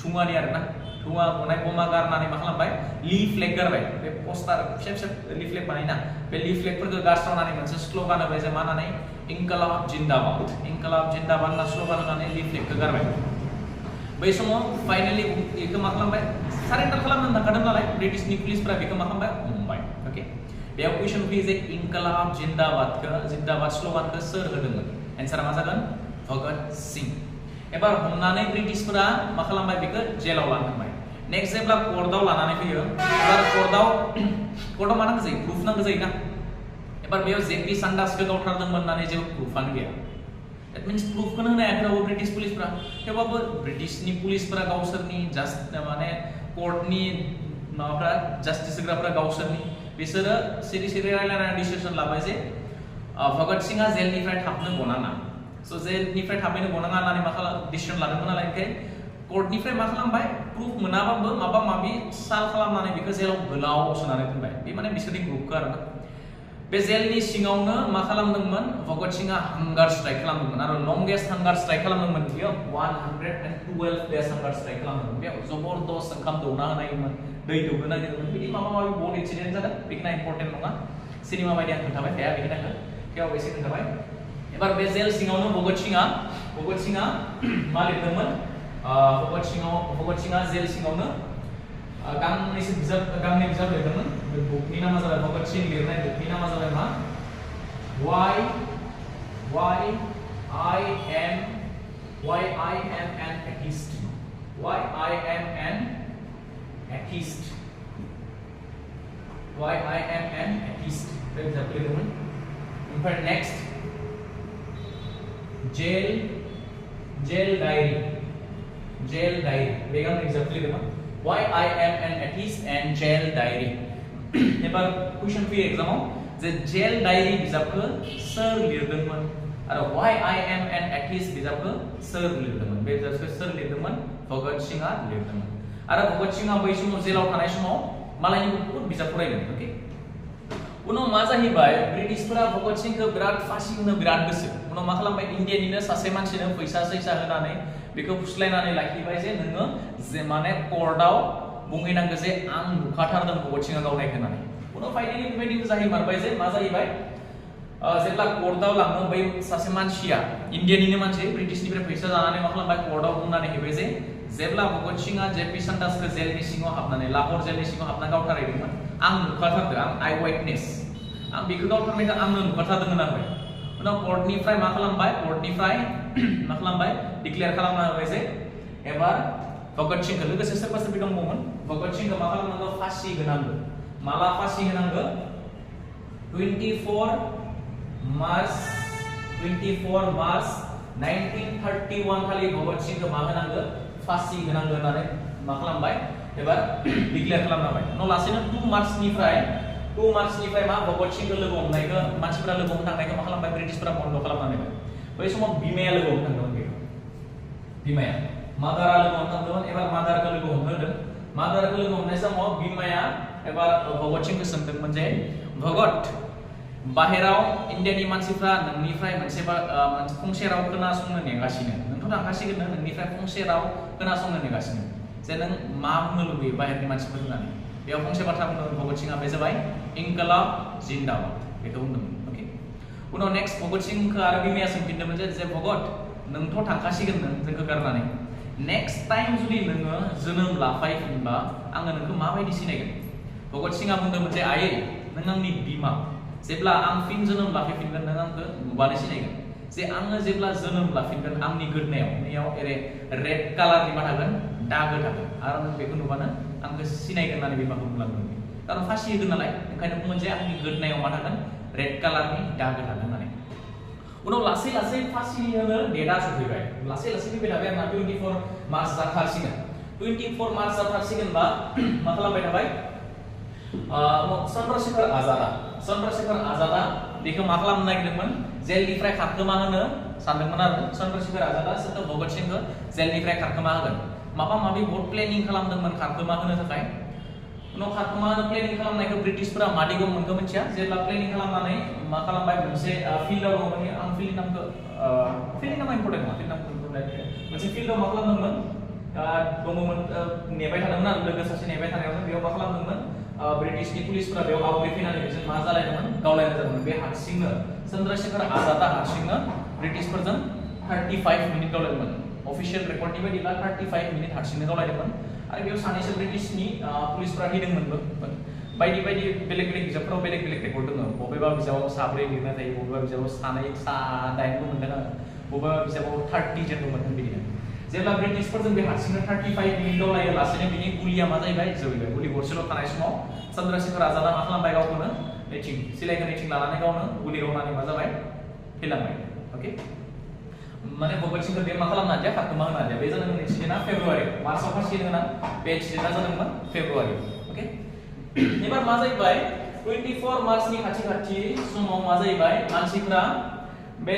धुङानि आरोना धुङा गनाय बमा गारनानै मा खालामबाय लिफलेट गारबाय बे पस्टार फिसा लिफलेट बानायना बे लिफलेटफोरखौ गारस्रावनानै मोनसे स्ल'गान होबाय जे मा होननानै इंकलाब जिन्दाबाद होनना स्ल'गान होनानै लिफलेटखौ गारबाय बै समाव फाइनाली बेखौ मा खालामबाय सारेन्डार खालामनो थांखादों नालाय ब्रिटिशनि पुलिसफोरा बेखौ मा खालामबाय हमबाय अके बेयाव कुइसन फैयो जे इंकलाब जिन्दाबाद स्ल'गानखौ सोर होदोंमोन एन्सारा मा जागोन भगत सिंह एबार हमनानै ब्रिटिशफोरा मा खालामबाय बेखौ जेलाव लानो थांबाय नेक्स्ट जेब्ला कर्टआव लानानै फैयो एबार कर्टआव मा नांगौ जायो प्रुफ नांगौ जायोना एबार बेयाव जेपि सान्डासखौ गावथारदोंमोन होननानै जेबो प्रुफानो गैया देट मिन्स प्रुफखौनो होनो हायाखै रावबो ब्रिटिश पुलिसफोरा थेवबाबो ब्रिटिशनि पुलिसफोरा गावसोरनि माने कर्टनि माबाफ्रा जास्टिस होग्राफोरा गावसोरनि बिसोरो सिरि रायलायनानै डिसिसन लाबाय जे भगत सिंहा जेलनिफ्राय थाबनो गनाङा स' जेलनिफ्राय थाबैनो गनाङा होननानै मा डिसिसन लादोंमोन नालाय ओंखाय कर्टनिफ्राय मा खालामबाय प्रुफ मोनाबाबो माबा माबि साल खालामनानै बेखौ जेलाव गोलाव सोनानै दोनबाय बे माने बिसोरनि ग्रुपखौ आरोना बे जेलनि सिङावनो मा खालामदोंमोन भगत सिंहा हांगार स्ट्राइक खालामदोंमोन आरो लंगेस्ट हांगार स्ट्राइक खालामदोंमोन बियो 112 डेज हांगार स्ट्राइक खालामदोंमोन बेयाव जबरदस्त ओंखाम दौना होनायमोन दै दौनो नागिरदोंमोन बिदि माबा माबि बहुत इन्सिडेन्ट जादों बेखिना इम्पर्टेन्ट नङा सिनेमा बायदि आं खोन्थाबाय थाया बेखिनाखौ थेवबो एसे खोन्थाबाय एबार बे जेल सिङावनो भगत सिंहा मा लिरदोंमोन भगत सिंहा जेल सिङावनो गांनै बिजाब लिरदोंमोन बे बुकनि नामा जाबाय भगत सिंह लिरनाय बुकनि नामा जाबाय मा why I am an atheist why I am an atheist बे बिजाब लिरदोंमन ओमफ्राय नेक्स्ट jail diary बेगां एग्जाम लिरदोंमोन why I am an atheist and jail diary एबार कुइसन फैयो एग्जामाव जे jail diary बिजाबखौ सोर लिरदोंमोन आरो why I am an atheist बिजाबखौ सोर लिरदोंमोन बे बिजाबखौ सोर लिरदोंमोन भगत सिंहा लिरदोंमोन आरो भगत सिंहा बै समाव जेलाव थानाय समाव मालायनि बहुत बिजाब फरायदों ओके उनाव मा जाहैबाय ब्रिटिशफोरा भगत सिंहखौ बिराद फासि होनो बिराद गोसो उनाव मा खालामबाय इन्डियानिनो सासे मानसिनो फैसा होनानै बेखौ फुस्लायनानै लाखिबाय जे नोङो जे माने कर्टआव बुंहैनांगौ जे आं नुखाथारदों भगत सिंहा गावनायखौ होननानै उनाव फाइनाली बेबायदिनो जाहैमारबाय जे मा जाहैबाय जेब्ला कर्टआव लाङो बै सासे मानसिया इन्डियानिनो मानसि ब्रिटिशनिफ्राय फैसा जानानै मा खालामबाय कर्टआव बुंनानै हैबाय जे जेब्ला भगत सिंहा जेपि सान्डासखौ जेलनि सिङाव हाबनानै लाहोर जेलनि सिङाव हाबना गावथारहैदोंमोन आं नुखाथारदों आं आइ वाइटनेस आं बेखौ गावथारनायखौ आंनो नुखाथारदों होननानै उनाव कर्टनिफ्राय मा खालामबाय डिक्लेयार खालामना होबाय जे एबार भगत सिंहखौ लोगोसे सोरबा दंबावोमोन भगत सिंहखौ मा खालामनांगौ फासि होनांगौ माला फासि होनांगौ 24 मार्च 1931 खालि भगत सिंहखौ मा होनांगौ फासि होनांगौ होननानै मा खालामबाय एबार डिक्लेयार खालामबाय उनाव लासैनो 2 मार्चनिफ्राय मा भगत सिंहखौ लोगो हमनायखौ मानसिफोरा लोगो हमनो थांनायखौ मा खालामबाय ब्रिटिशफोरा बन्द खालामनानै बै समाव बिमाया लोगो हमनो थांदोंमोन बेखौ बिमाया मादारा लोगो हमनो थांदोंमोन एबार मादारखौ लोगो हमनो होदों मादारखौ लोगो हमनाय समाव बिमाया एबार भगत सिंहखौ सोंदोंमोन जे भगत बाहेराव इन्डियानि मानसिफ्रा नोंनिफ्राय मोनसे फंसे राव खोनासंनो नेगासिनो नोंथ' थांखासिगोन नोंनिफ्राय फंसे राव खोनासंनो नेगासिनो जे नों मा बुंनो लुबैयो बाहेरनि मानसिफोर होननानै बेयाव फंसे बाथ्रा बुंदोंमोन भगत सिंहा बे जाबाय इंकलाब जिंदाबाद बेखौ बुंदोंमोन ओके उनाव नेक्स्ट भगत सिंहखौ आरो बिमाया सोंफिनदोंमोन जे भगत नोंथ' थांखासिगोन नों जोंखौ गारनानै नेक्स्ट टाइम जुदि नोङो जोनोम लाफायफिनबा आङो नोंखौ माबायदि सिनायगोन भगत सिंहा बुंदोंमोन जे आयै नों आंनि बिमा जेब्ला आं फिन जोनोम लाफैफिनगोन नों आंखौ नुबानो सिनायगोन जे आङो जेब्ला जोनोम लाफिनगोन आंनि गोदनायाव नैयाव एरै रेड कालारनि मा थागोन दागो थागोन आरो नों बेखौ नुबानो आंखौ सिनायगोन होननानै बिमाखौ बुंलांदों कारण फासि होगोन नालाय ओंखायनो बुंगोन जे आंनि गोदनायाव मा थागोन रेड कालारनि दागो थागोन होननानै उनाव लासै लासै फासि होनो डेटआ सफैबाय लासै लासै फैबाय थाबाय आंना 24 मार्च जाथारसिगोन 24 मार्च जाथारसिगोनबा मा खालामबाय थाबाय चन्द्रशेखर आजादा बेखौ मा खालामनो नागिरदोंमोन जेलनिफ्राय खारखोमा होनो सानदोंमोन आरो चन्द्रशेखर आजादा सोरखौ भगत सिंहखौ जेलनिफ्राय खारखोमा होगोन माबा माबि बहुत प्लेनिं खालामदोंमोन खारखोमा होनो थाखाय उनाव खारखोमा होनो प्लेनिं खालामनायखौ ब्रिटिशफोरा मादिगौ मोनखौ मिथिया जेब्ला प्लेनिं खालामनानै मा खालामबाय मोनसे फिल्डआव दंमोन आं फिल्डनि नामखौ फिल्डनि नामा इम्पर्टेन्ट नङा फिल्डनि नामखौ मोनसे फिल्डआव मा खालामदोंमोन दङमोन नेबाय थादोंमोन आरो लोगो सासे नेबाय थानायावनो बेयाव मा खालामदोंमोन ब्रिटिशनि पुलिसफोरा बेयाव आवग्रिफैनानै बिसोर मा जालायदोंमोन गावलायनाय जादोंमोन बे हारसिंनो चन्द्रशेखर आजादा हारसिंनो ब्रिटिशफोरजों 35 मिनिट गावलायदोंमोन अफिशियेल रेकर्डनि बायदिब्ला 35 मिनिट हारसिंनो गावलायदोंमोन आरो बेयाव सानैसो ब्रिटिशनि पुलिसफोरा थैदोंमोनबो बायदि बायदि बेलेग बेलेग बिजाबफोराव बेलेग बेलेग रेकर्ड दङ बबेबा बिजाबाव 7 लिरनाय थायो बबेबा बिजाबाव 8 मोनदों आरो बबेबा बिजाबाव 30 जों मोनदों बिदिनो जेब्ला ब्रिटिशफोरजों बे हारसिंनो 35 मिनिट गावलायो लासैनो बिनि गुलिया मा जाहैबाय जोबैबाय गुलि गरसेल' थानाय समाव चन्द्रशेखर आजादा मा खालामबाय गावखौनो नैथिं सिलाइखौ नैथिं लानानै गावनो गुलि गावनानै मा जाबाय थैलांबाय ओके माने भगत सिंहखौ बे मा खालामनो हादिया खारखोमा होनो हादिया बे जादोंमोन एक्सिडेन्टआ फेब्रुवारि मार्चआव फासि होनो गोनां बे एक्सिडेन्टआ जादोंमोन फेब्रुवारि ओके एबार मा जाहैबाय 24 मार्चनि खाथि समाव मा जाहैबाय मानसिफोरा बे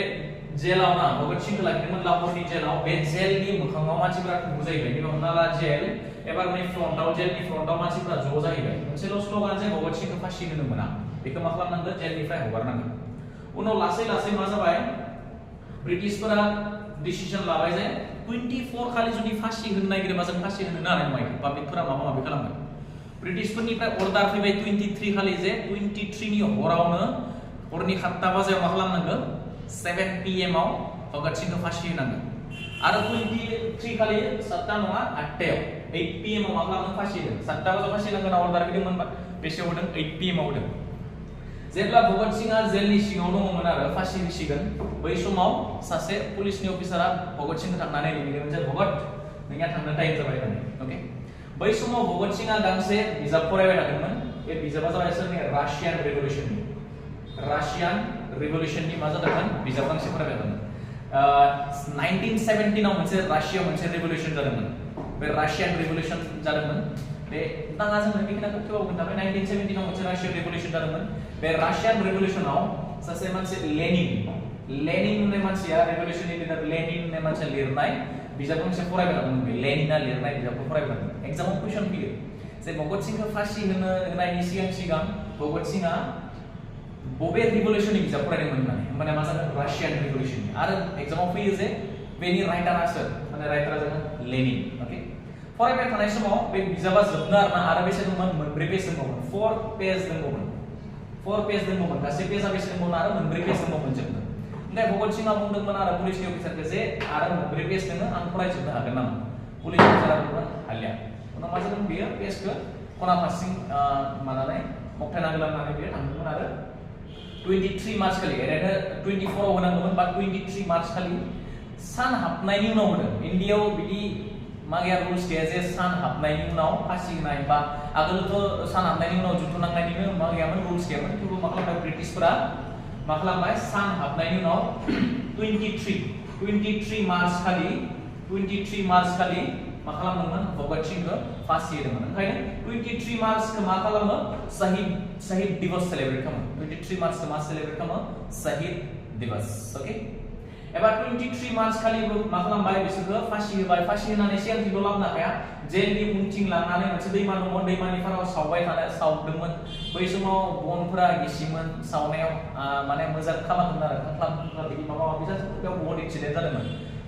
जेलाव ना भगत सिंहखौ लाखिदोंमोन लाहौरनि जेलाव बे जेलनि मोखाङाव मानसिफोरा थुबु जाहैबाय बेनि हमना ला जेल एबार नै फ्रन्टआव जेलनि फ्रन्टआव मानसिफोरा ज' जाहैबाय मोनसेल' स्ल'गान जे भगत सिंहखौ फासि होनो मोना बेखौ मा खालामनांगोन जेलनिफ्राय हगारनांगोन उनाव लासै लासै मा जाबाय ब्रिटिशफोरा डिसिजन लाबाय जे 24 खालि जुदि फासि होनो नागिरोबा जों फासि होनो हानाय नङा पाब्लिकफोरा माबा माबि खालामगोन ब्रिटिशफोरनिफ्राय अर्डार फैबाय 23 खालि जे 23 नि हरावनो हरनि 7 बाजियाव मा खालामनांगोन 7 PM आव भगत सिंहखौ फासि होनांगोन आरो 23 खालि 7 नङा 8 PM आव मा खालामनो फासि होदों 7 बाजियाव फासि होनांगोन अर्डार फैदोंमोन बेसेयाव होदों 8 PM आव होदों जेब्ला भगत सिंहआ जेलनि सिङाव दङमोन आरो फासि होसिगोन बै समाव सासे पुलिसनि अफिसारा भगत सिंहखौ थांनानै लिंदोंमोन जे भगत नोंहा थांनो टाइम जाबाय होननानै ओके बै समाव भगत सिंहआ गांसे बिजाब फरायबाय थादोंमोन बे बिजाबा जाबाय सोरनि रासियान रिभलिउसननि मा जादोंमोन बिजाब गांसे फरायबाय थादोंमोन 1917 आव मोनसे रासियाव मोनसे रिभलिउसन जादोंमोन बे रासियान रिभलिउसन जादोंमोन बे नाङा जों बेखिनिखौ थेवबो खोन्थाबाय 1917 आव मोनसे रासियान रिभलिउसन जादोंमोन बे रासियान रिभलिउसनाव सासे मानसि लेनिन होननाय मानसिया रिभलिउसननि लिडार लेनिन होननाय मानसिया लिरनाय बिजाब गांसे फरायबाय थादोंमोन बे लेनिनआ लिरनाय बिजाबखौ फरायबाय थादोंमोन एग्जामाव कुइसन फैयो जे भगत सिंहखौ फासि होनायनि सिगां भगत सिंहआ बबे रिभलिउसननि बिजाब फरायदोंमोन होननानै होमबाना मा जागोन रासियान रिभलिउसननि आरो एग्जामाव फैयो जे बेनि राइटारा सोर माने राइटारा जागोन लेनिन ओके फरायबाय थानाय समाव बे बिजाबा जोबनो आरो बेसे दंमोन मोनब्रै पेज दंमोन 4 पेज दंमोन गासै पेजआ बेसे दंमोन आरो मोनब्रै पेज दंमोन जोबनो ओमफ्राय भगत सिंहआ बुंदोंमोन आरो पुलिसनि अफिसारखौ जे आरो मोनब्रै पेज दङ आं फरायजोबनो हागोन नामा पुलिस अफिसारा बुंदोंमोन हालिया उनाव मा जादों बेयो पेजखौ खना फारसेथिं मानानै मक्थायना होलांनानै बेयो थांदोंमोन आरो 23 मार्च खालि ओरैनो 24 आव होनांगौमोन बा 23 मार्च खालि सान हाबनायनि उनाव होदों इन्डियायाव बिदि मागिया रुल्स गैया जे सान हाबनायनि उनाव फासि होनाय बा आगोलथ' सान हाबनायनि उनाव जुथु नांनायनिबो मा गैयामोन रुल्स गैयामोन थेवबो मा खालामबाय ब्रिटिशफोरा मा खालामबाय सान हाबनायनि उनाव 23 मार्च खालि मा खालामदोंमोन भगत सिंहखौ फासि होदोंमोन ओंखायनो 23 मार्चखौ मा खालामो शहीद दिवस सेलिब्रेट खालामो 23 मार्चखौ मा सेलिब्रेट खालामो शहीद दिवस ओके एबा 23 मार्च खालि मा खालामबाय बिसोरखौ फासि होबाय फासि होनानै सिगांथिंल' लाबोनो हाया जेलनि उनथिं लांनानै मोनसे दैमा दंमोन दैमानि फाराव सावदोंमोन बै समाव बनफोरा गिसिमोन सावनायाव माने मोजां खालामदोंमोन आरो खालामदोंमोन बिदि माबा माबि बेयाव बहुत एक्सिडेन्ट जादोंमोन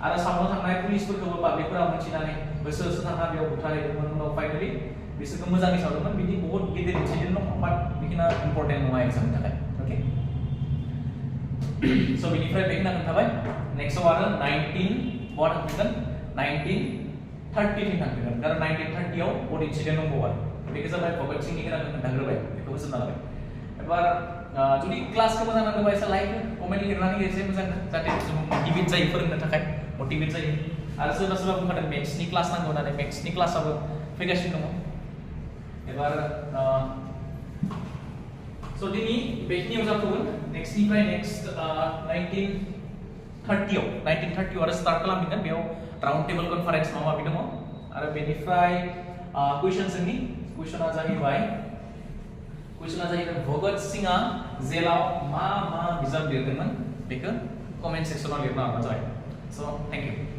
आरो सावनो थांनाय पुलिसफोरखौबो पाब्लिकफोरा मिथिनानै होसो थांना बेयाव बुथारहैदोंमोन उनाव फाइनालि बिसोरखौ मोजाङै सावदोंमोन बिदि बहुत गिदिर इनसिडेन्ट दं बाट बिखिना इम्पोर्टेन्ट नङा एग्जामनि थाखाय ओके सो बिनिफ्राय बेखिना खोन्थाबाय नेक्स्टआव आरो 19 वाट होनगोन 1930 थांगोन कारण 1930 आव बहुत इनसिडेन्ट दंबावो आरो बेखौ जाबाय भगत सिंनि खोनाखौ खोन्थाग्रोबाय बेखौबो जोंना लाबाय एबार जुदि क्लासखौ मोजां नांदोंबा एसे लाइक कमेन्ट लिरनानै एसे मोजां जाहाथे जों मोटिभेट जायो फोरोंनो थाखाय मोटिभेट जायो आरो सोरबा सोरबा बुंखादों मेथ्सनि क्लास नांगौ होननानै मेथ्सनि क्लासआबो फैगासिनो दङ एबार सो दिनै बेखिनियाव जाथ'गोन नेक्स्टनिफ्राय नेक्स्ट 1930 आरो स्टार्ट खालामफिनगोन बेयाव राउन्ड टेबल कनफारेन्स माबा दङ आरो बेनिफ्राय कुइसनसनि कुइसना जाहैबाय भगत सिंहा जेलाव मा मा बिजाब लिरदोंमोन बेखौ कमेन्ट सेक्सनाव लिरना हरबानो जाबाय सो थैंक यू